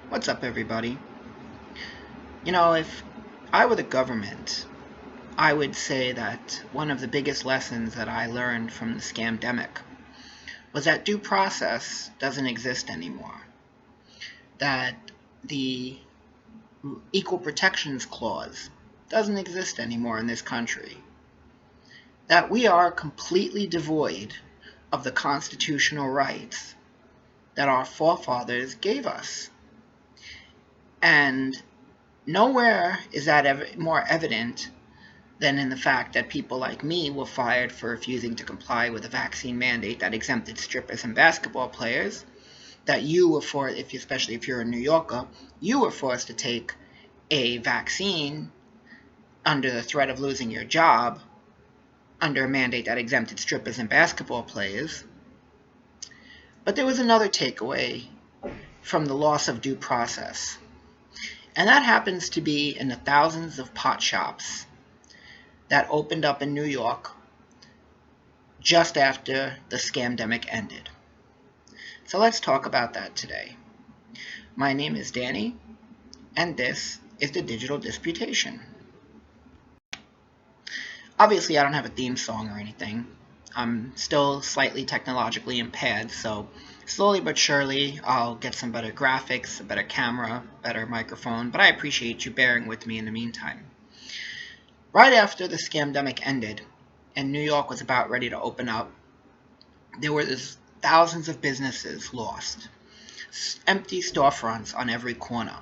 What's up, everybody? If I were the government, I would say that one of the biggest lessons that I learned from the scamdemic was that due process doesn't exist anymore. That the Equal Protections Clause doesn't exist anymore in this country. That we are completely devoid of the constitutional rights that our forefathers gave us. And nowhere is that more evident than in the fact that people like me were fired for refusing to comply with a vaccine mandate that exempted strippers and basketball players, that you were forced, especially if you're a New Yorker, you were forced to take a vaccine under the threat of losing your job under a mandate that exempted strippers and basketball players. But there was another takeaway from the loss of due process, and that happens to be in the thousands of pot shops that opened up in New York just after the scamdemic ended. So let's talk about that today. My name is Danny, and this is the Digital Disputation. Obviously, I don't have a theme song or anything. I'm still slightly technologically impaired, so slowly but surely I'll get some better graphics, a better camera, better microphone, but I appreciate you bearing with me in the meantime. Right after the scamdemic ended and New York was about ready to open up, there were thousands of businesses lost, empty storefronts on every corner.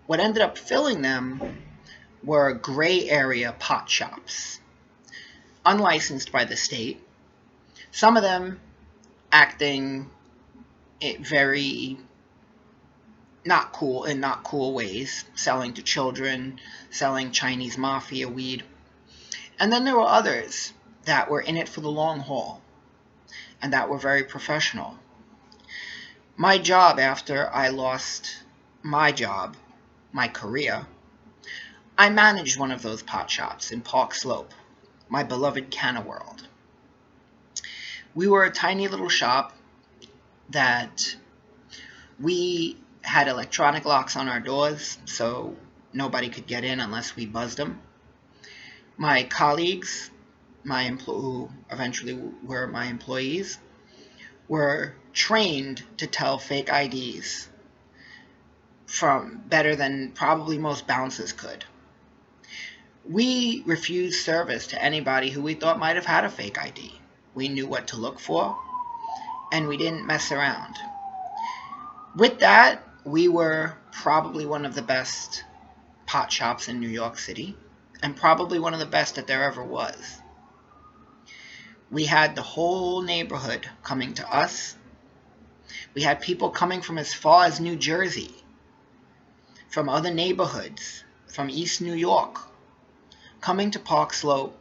What ended up filling them were gray area pot shops, unlicensed by the state, some of them acting very not cool ways, selling to children, selling Chinese mafia weed. And then there were others that were in it for the long haul and that were very professional. My job, after I lost my career, I managed one of those pot shops in Park Slope, my beloved Canna World. We were a tiny little shop that we had electronic locks on our doors, so nobody could get in unless we buzzed them. My colleagues, who eventually were my employees, were trained to tell fake IDs from better than probably most bouncers could. We refused service to anybody who we thought might have had a fake ID. We knew what to look for, and we didn't mess around. With that, we were probably one of the best pot shops in New York City, and probably one of the best that there ever was. We had the whole neighborhood coming to us. We had people coming from as far as New Jersey, from other neighborhoods, from East New York, coming to Park Slope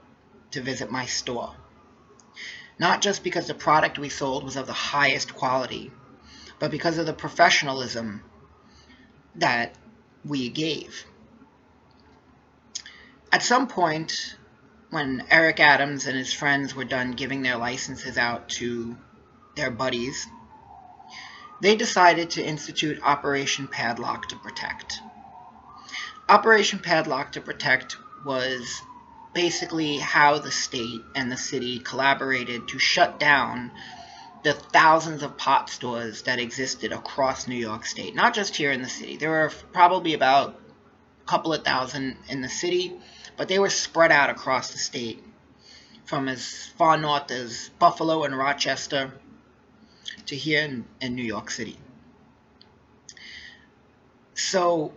to visit my store. Not just because the product we sold was of the highest quality, but because of the professionalism that we gave. At some point, when Eric Adams and his friends were done giving their licenses out to their buddies, they decided to institute Operation Padlock to Protect. Operation Padlock to Protect was basically how the state and the city collaborated to shut down the thousands of pot stores that existed across New York State, not just here in the city. There were probably about a couple of thousand in the city, but they were spread out across the state, from as far north as Buffalo and Rochester to here in New York City. So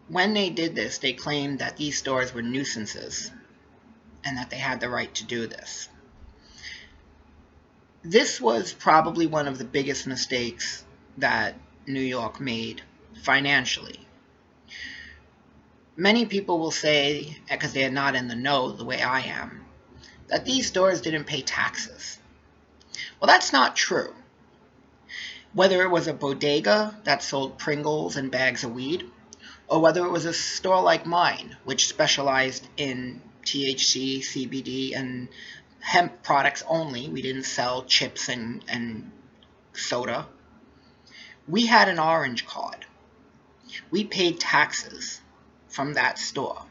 when they did this, they claimed that these stores were nuisances and that they had the right to do this. This was probably one of the biggest mistakes that New York made financially. Many people will say, because they're not in the know the way I am, that these stores didn't pay taxes. Well, that's not true. Whether it was a bodega that sold Pringles and bags of weed, or whether it was a store like mine, which specialized in THC, CBD, and hemp products only. We didn't sell chips and soda. We had an orange card. We paid taxes from that store.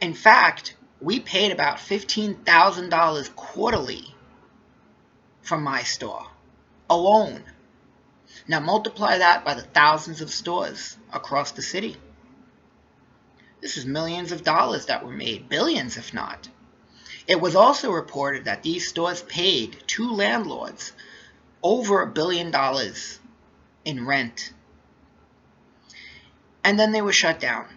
In fact, we paid about $15,000 quarterly from my store alone. Now multiply that by the thousands of stores across the city. This is millions of dollars that were made, billions if not. It was also reported that these stores paid to landlords over $1 billion in rent. And then they were shut down.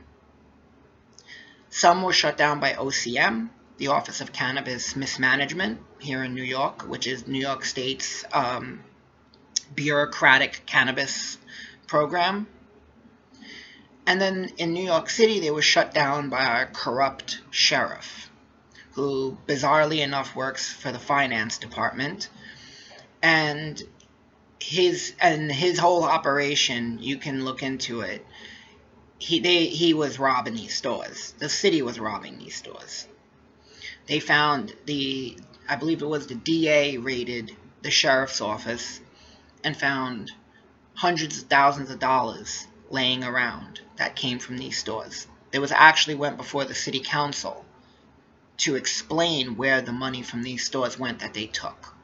Some were shut down by OCM, the Office of Cannabis Mismanagement here in New York, which is New York State's bureaucratic cannabis program. And then in New York City, they were shut down by our corrupt sheriff, who bizarrely enough works for the finance department. And his whole operation, you can look into it. He was robbing these stores. The city was robbing these stores. They found I believe it was the DA raided the sheriff's office and found hundreds of thousands of dollars laying around that came from these stores. They actually went before the city council to explain where the money from these stores went that they took.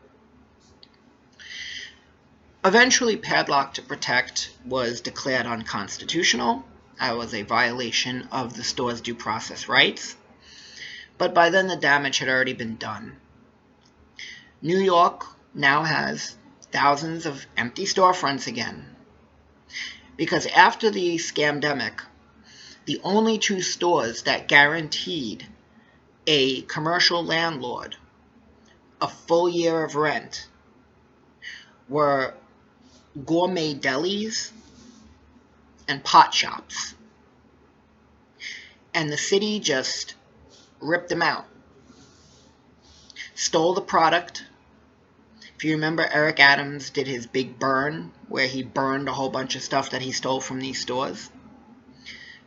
Eventually, Padlock to Protect was declared unconstitutional. That was a violation of the store's due process rights. But by then, the damage had already been done. New York now has thousands of empty storefronts again. Because after the scamdemic, the only two stores that guaranteed a commercial landlord a full year of rent were gourmet delis and pot shops. And the city just ripped them out. Stole the product. If you remember, Eric Adams did his big burn, where he burned a whole bunch of stuff that he stole from these stores.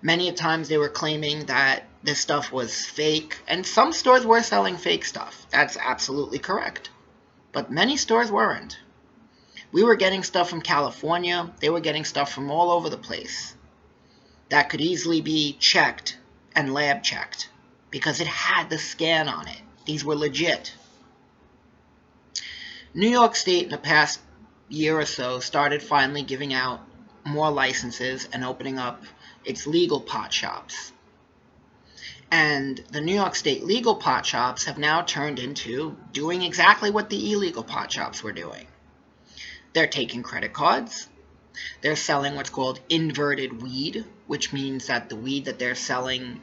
Many a times they were claiming that this stuff was fake, and some stores were selling fake stuff. That's absolutely correct. But many stores weren't. We were getting stuff from California. They were getting stuff from all over the place that could easily be checked and lab checked because it had the scan on it. These were legit. New York State in the past year or so started finally giving out more licenses and opening up its legal pot shops. And the New York State legal pot shops have now turned into doing exactly what the illegal pot shops were doing. They're taking credit cards. They're selling what's called inverted weed, which means that the weed that they're selling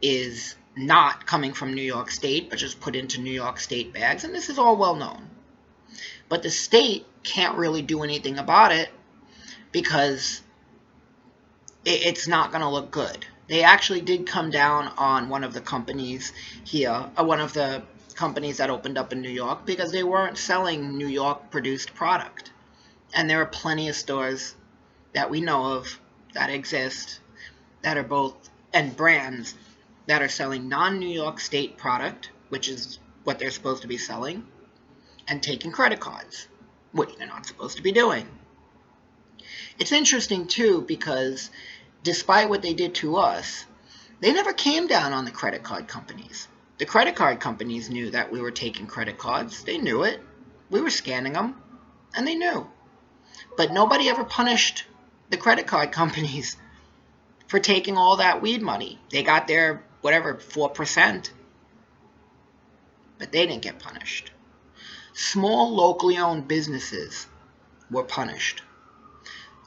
is not coming from New York State, but just put into New York State bags. And this is all well known. But the state can't really do anything about it because it's not going to look good. They actually did come down on one of the companies here, one of the companies that opened up in New York, because they weren't selling New York produced product. And there are plenty of stores that we know of that exist that are both, and brands that are selling non-New York State product, which is what they're supposed to be selling, and taking credit cards, which they're not supposed to be doing. It's interesting, too, because despite what they did to us, they never came down on the credit card companies. The credit card companies knew that we were taking credit cards. They knew it. We were scanning them, and they knew. But nobody ever punished the credit card companies for taking all that weed money. They got their, 4%. But they didn't get punished. Small locally owned businesses were punished.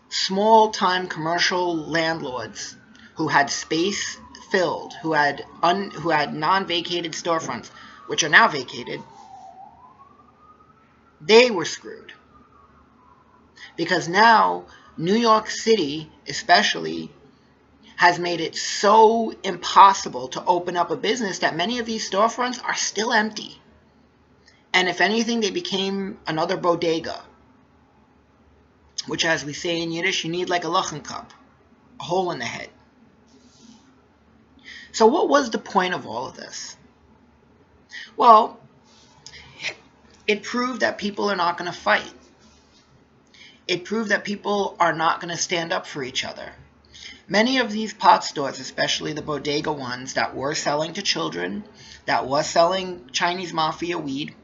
Small-time commercial landlords who had space filled, who had non-vacated storefronts, which are now vacated, they were screwed. Because now New York City, especially, has made it so impossible to open up a business that many of these storefronts are still empty. And if anything, they became another bodega, which, as we say in Yiddish, you need like a lachen cup, a hole in the head. So what was the point of all of this? Well, it proved that people are not going to fight. It proved that people are not going to stand up for each other. Many of these pot stores, especially the bodega ones that were selling to children, that was selling Chinese mafia weed,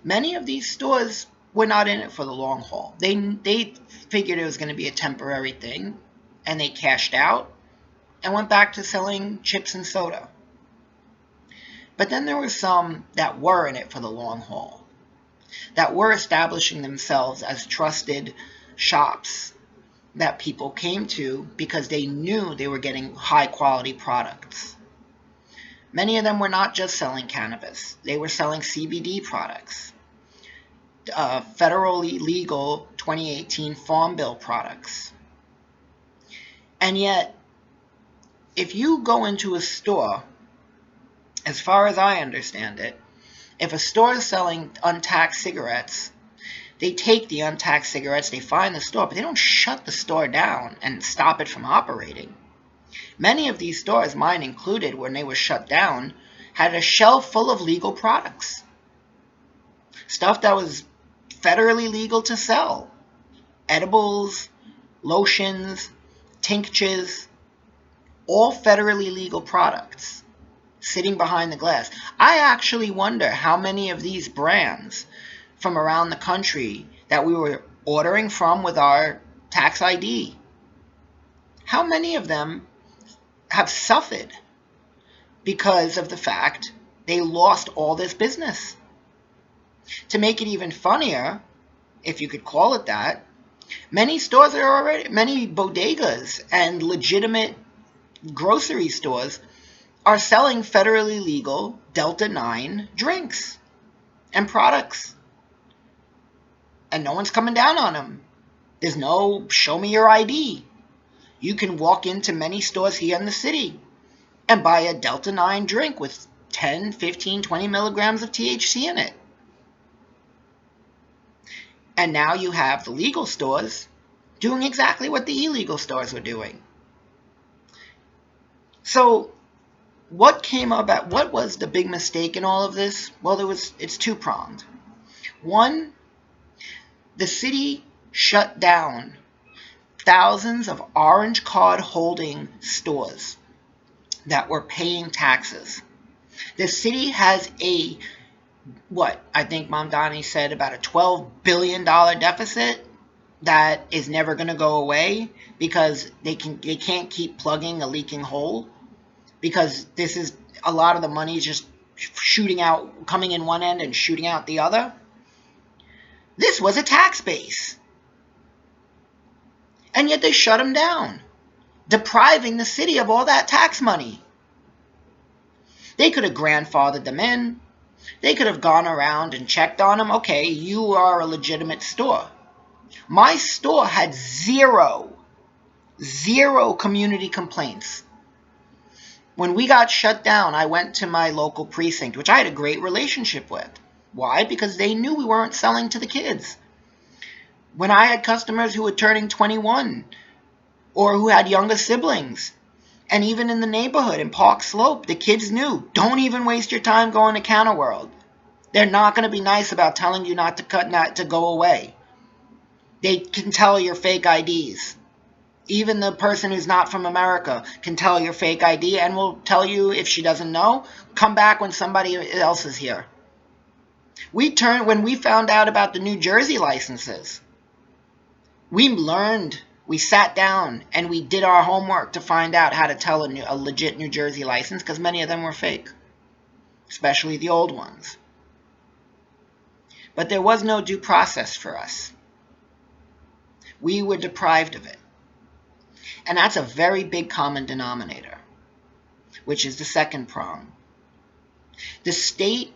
many of these stores were not in it for the long haul. They figured it was going to be a temporary thing, and they cashed out and went back to selling chips and soda. But then there were some that were in it for the long haul, that were establishing themselves as trusted shops that people came to because they knew they were getting high quality products. Many of them were not just selling cannabis. They were selling CBD products, federally legal 2018 Farm Bill products. And yet, if you go into a store, as far as I understand it, if a store is selling untaxed cigarettes, they take the untaxed cigarettes, they find the store, but they don't shut the store down and stop it from operating. Many of these stores, mine included, when they were shut down, had a shelf full of legal products. Stuff that was federally legal to sell. Edibles, lotions, tinctures, all federally legal products sitting behind the glass. I actually wonder how many of these brands from around the country that we were ordering from with our tax ID, how many of them have suffered because of the fact they lost all this business. To make it even funnier, if you could call it that, many stores are already, many bodegas and legitimate grocery stores are selling federally legal Delta 9 drinks and products. And no one's coming down on them. There's no show me your ID. You can walk into many stores here in the city and buy a Delta 9 drink with 10, 15, 20 milligrams of THC in it. And now you have the legal stores doing exactly what the illegal stores were doing. So what was the big mistake in all of this? Well, it's two-pronged. One, the city shut down thousands of orange card holding stores that were paying taxes. The city has I think Mamdani said about a $12 billion deficit that is never going to go away because they can't keep plugging a leaking hole, because this is a lot of the money is just shooting out, coming in one end and shooting out the other. This was a tax base. And yet they shut them down, depriving the city of all that tax money. They could have grandfathered them in. They could have gone around and checked on them. Okay, you are a legitimate store. My store had zero community complaints. When we got shut down, I went to my local precinct, which I had a great relationship with. Why? Because they knew we weren't selling to the kids. When I had customers who were turning 21 or who had younger siblings, and even in the neighborhood in Park Slope, the kids knew, don't even waste your time going to Counter World. They're not going to be nice about telling you not to go away. They can tell your fake IDs. Even the person who's not from America can tell your fake ID and will tell you, if she doesn't know, come back when somebody else is here. When we found out about the New Jersey licenses, we sat down and we did our homework to find out how to tell a legit New Jersey license, because many of them were fake, especially the old ones. But there was no due process for us. We were deprived of it. And that's a very big common denominator, which is the second prong. The state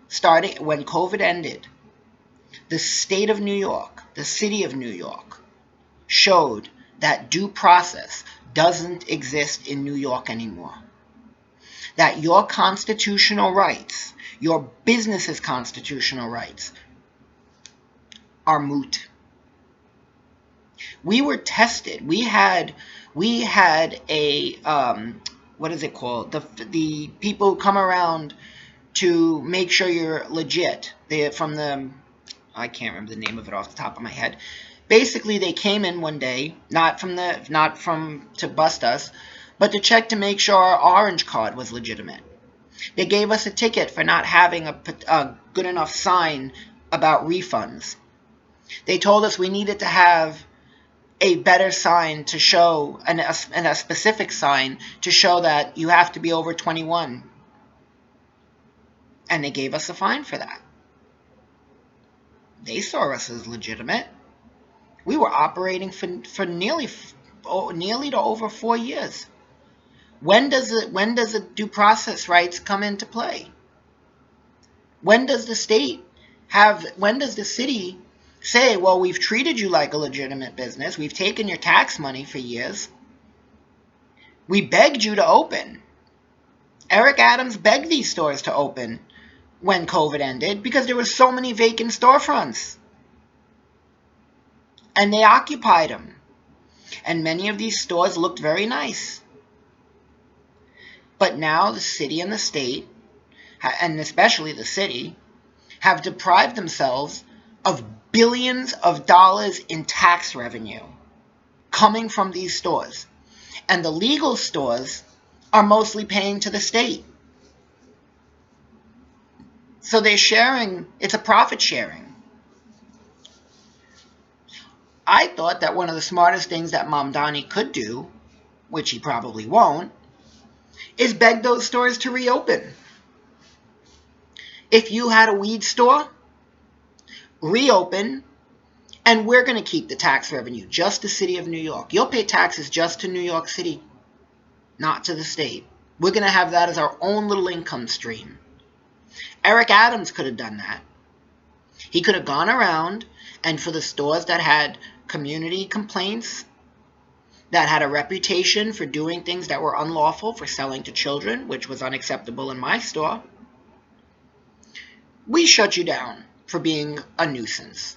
started, when COVID ended, the state of New York, the city of New York, showed that due process doesn't exist in New York anymore. That your constitutional rights, your business's constitutional rights, are moot. We were tested. We had a what is it called? The people who come around to make sure you're legit. I can't remember the name of it off the top of my head. Basically, they came in one day, not from to bust us, but to check to make sure our orange card was legitimate. They gave us a ticket for not having a good enough sign about refunds. They told us we needed to have a better sign to show, and a specific sign to show that you have to be over 21. And they gave us a fine for that. They saw us as legitimate. We were operating for nearly to over 4 years. When does the due process rights come into play? When does the city say, well, we've treated you like a legitimate business. We've taken your tax money for years. We begged you to open. Eric Adams begged these stores to open when COVID ended because there were so many vacant storefronts. And they occupied them. And many of these stores looked very nice. But now the city and the state, and especially the city, have deprived themselves of billions of dollars in tax revenue coming from these stores. And the legal stores are mostly paying to the state. So they're sharing, it's a profit sharing. I thought that one of the smartest things that Mamdani could do, which he probably won't, is beg those stores to reopen. If you had a weed store, reopen, and we're going to keep the tax revenue, just the city of New York. You'll pay taxes just to New York City, not to the state. We're going to have that as our own little income stream. Eric Adams could have done that. He could have gone around, and for the stores that had community complaints, that had a reputation for doing things that were unlawful, for selling to children, which was unacceptable in my store, we shut you down for being a nuisance.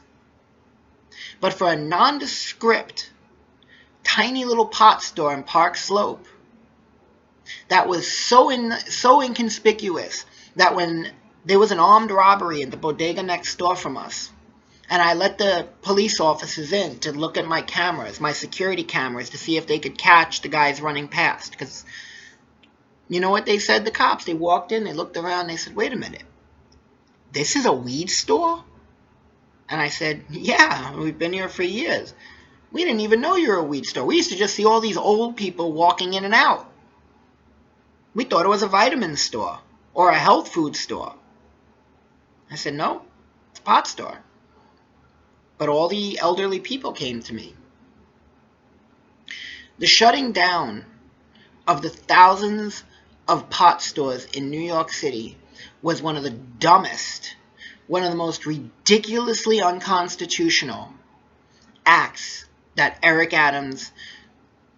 But for a nondescript, tiny little pot store in Park Slope that was so inconspicuous that when there was an armed robbery in the bodega next door from us, and I let the police officers in to look at my cameras, my security cameras, to see if they could catch the guys running past. Because you know what they said, the cops? They walked in, they looked around, they said, wait a minute. This is a weed store? And I said, yeah, we've been here for years. We didn't even know you were a weed store. We used to just see all these old people walking in and out. We thought it was a vitamin store or a health food store. I said, no, it's a pot store. But all the elderly people came to me. The shutting down of the thousands of pot stores in New York City was one of the dumbest, one of the most ridiculously unconstitutional acts that Eric Adams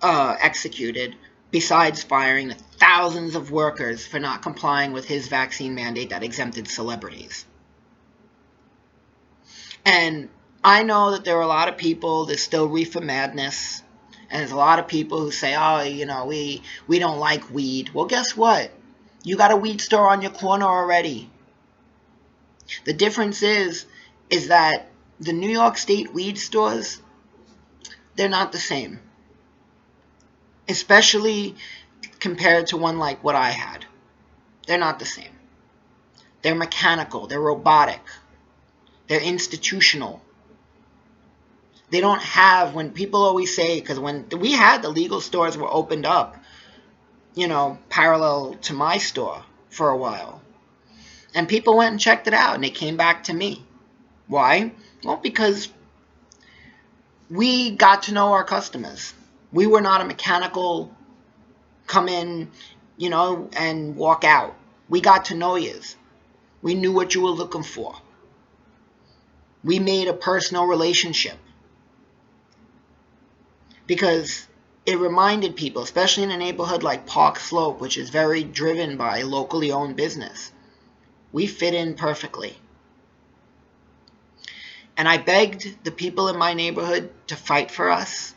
executed, besides firing the thousands of workers for not complying with his vaccine mandate that exempted celebrities. And I know that there are a lot of people, there's still reefer madness, and there's a lot of people who say, oh, you know, we don't like weed. Well, guess what? You got a weed store on your corner already. The difference is that the New York State weed stores, they're not the same. Especially compared to one like what I had. They're not the same. They're mechanical, they're robotic, they're institutional. They don't have, when people always say, because when we had the legal stores were opened up, you know, parallel to my store for a while. And people went and checked it out, and they came back to me. Why? Well, because we got to know our customers. We were not a mechanical come in, you know, and walk out. We got to know you. We knew what you were looking for. We made a personal relationship. Because it reminded people, especially in a neighborhood like Park Slope, which is very driven by locally owned business, we fit in perfectly. And I begged the people in my neighborhood to fight for us.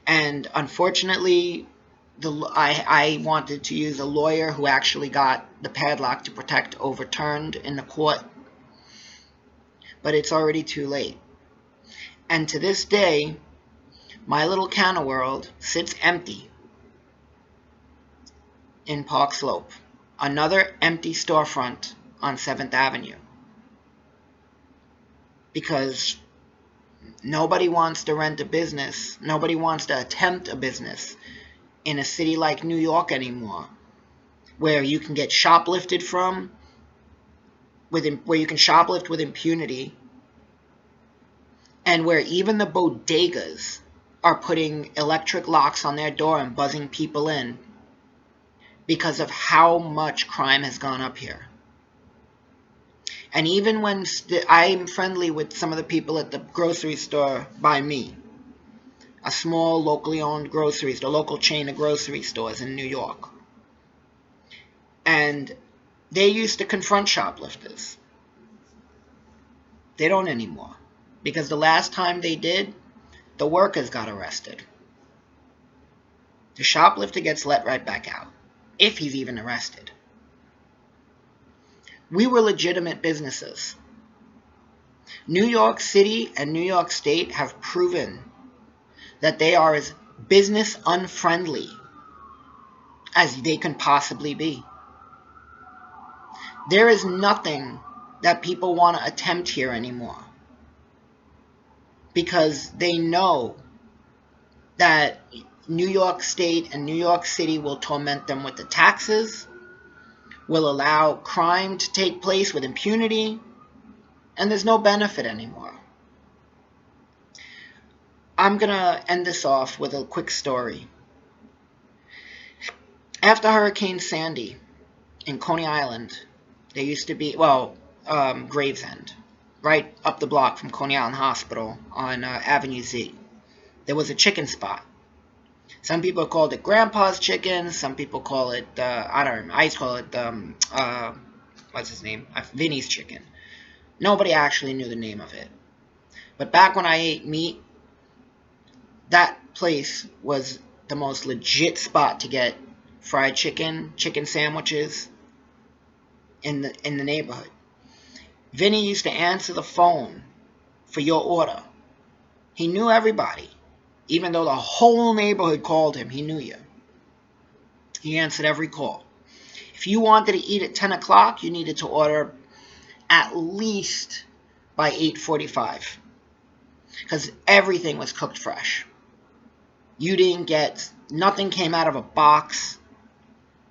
And unfortunately, I wanted to use a lawyer who actually got the padlock to protect overturned in the court. But it's already too late. And to this day, my little counter world sits empty in Park Slope. Another empty storefront on 7th Avenue. Because nobody wants to rent a business. Nobody wants to attempt a business in a city like New York anymore, where you can get shoplifted from, where you can shoplift with impunity, and where even the bodegas are putting electric locks on their door and buzzing people in because of how much crime has gone up here. And even when I'm friendly with some of the people at the grocery store by me, a small locally owned grocery store, local chain of grocery stores in New York, and they used to confront shoplifters. They don't anymore, because the last time they did, the workers got arrested. The shoplifter gets let right back out, if he's even arrested. We were legitimate businesses. New York City and New York State have proven that they are as business unfriendly as they can possibly be. There is nothing that people want to attempt here anymore, because they know that New York State and New York City will torment them with the taxes, will allow crime to take place with impunity, and there's no benefit anymore. I'm going to end this off with a quick story. After Hurricane Sandy in Coney Island, there used to be, Gravesend, right up the block from Coney Island Hospital on Avenue Z. There was a chicken spot. Some people called it Grandpa's Chicken. Some people call it, I don't know, I used to call it, what's his name? Vinny's Chicken. Nobody actually knew the name of it. But back when I ate meat, that place was the most legit spot to get fried chicken sandwiches in the neighborhood. Vinny used to answer the phone for your order. He knew everybody. Even though the whole neighborhood called him, he knew you. He answered every call. If you wanted to eat at 10 o'clock, you needed to order at least by 8:45. Because everything was cooked fresh. You didn't get, nothing came out of a box.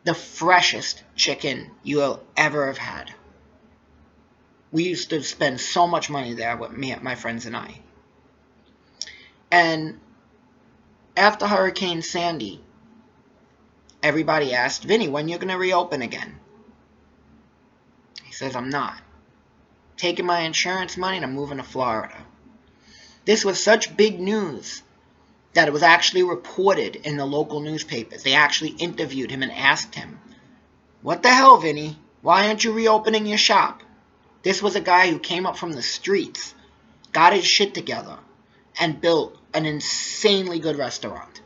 The freshest chicken you will ever have had. We used to spend so much money there with me, my friends and I. And after Hurricane Sandy, everybody asked Vinny, when you're going to reopen again? He says, I'm not. Taking my insurance money and I'm moving to Florida. This was such big news that it was actually reported in the local newspapers. They actually interviewed him and asked him, what the hell, Vinny? Why aren't you reopening your shop? This was a guy who came up from the streets, got his shit together, and built an insanely good restaurant.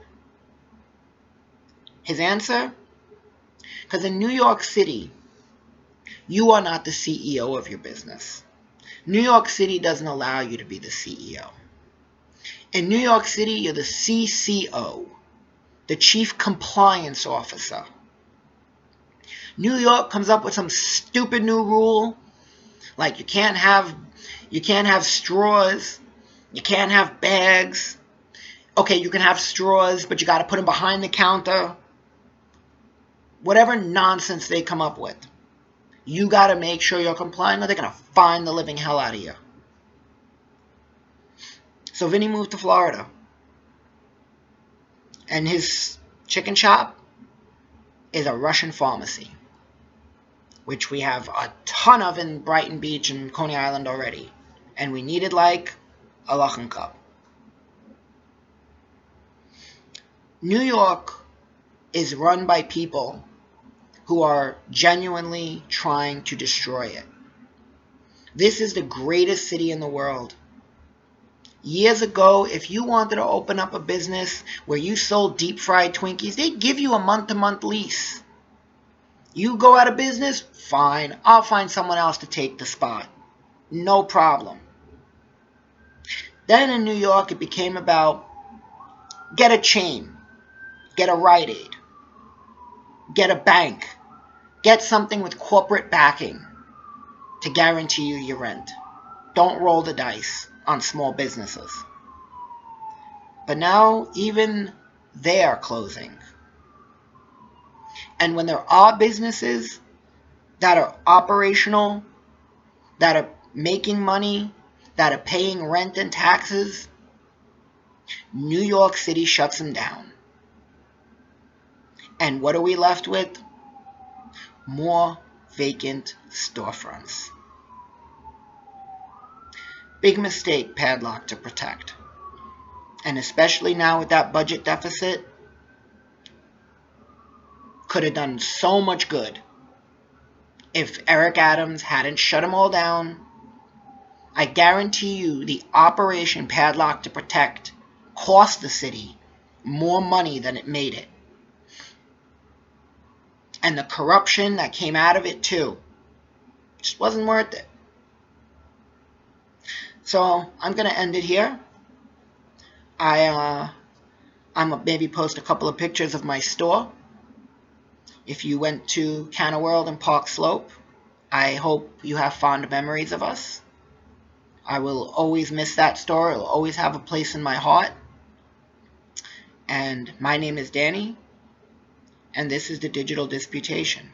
His answer? Because in New York City, you are not the CEO of your business. New York City doesn't allow you to be the CEO. In New York City, you're the CCO, the Chief Compliance Officer. New York comes up with some stupid new rule, like you can't have straws, you can't have bags. Okay, you can have straws, but you got to put them behind the counter. Whatever nonsense they come up with, you got to make sure you're compliant, or they're going to fine the living hell out of you. So Vinny moved to Florida. And his chicken shop is a Russian pharmacy, which we have a ton of in Brighton Beach and Coney Island already. And we needed like a Lachen cup. New York is run by people who are genuinely trying to destroy it. This is the greatest city in the world. Years ago, if you wanted to open up a business where you sold deep-fried Twinkies, they'd give you a month-to-month lease. You go out of business? Fine. I'll find someone else to take the spot. No problem. Then in New York, it became about get a chain, get a Rite Aid, get a bank, get something with corporate backing to guarantee you your rent. Don't roll the dice on small businesses. But now even they are closing. And when there are businesses that are operational, that are making money, that are paying rent and taxes, New York City shuts them down. And what are we left with? More vacant storefronts. Big mistake, Padlock to protect. And especially now with that budget deficit, could have done so much good if Eric Adams hadn't shut them all down. I guarantee you the Operation Padlock to Protect cost the city more money than it made it. And the corruption that came out of it too just wasn't worth it. So I'm going to end it here. I'm going to maybe post a couple of pictures of my store. If you went to Canna World and Park Slope, I hope you have fond memories of us. I will always miss that store. It will always have a place in my heart. And my name is Danny, and this is the Digital Disputation.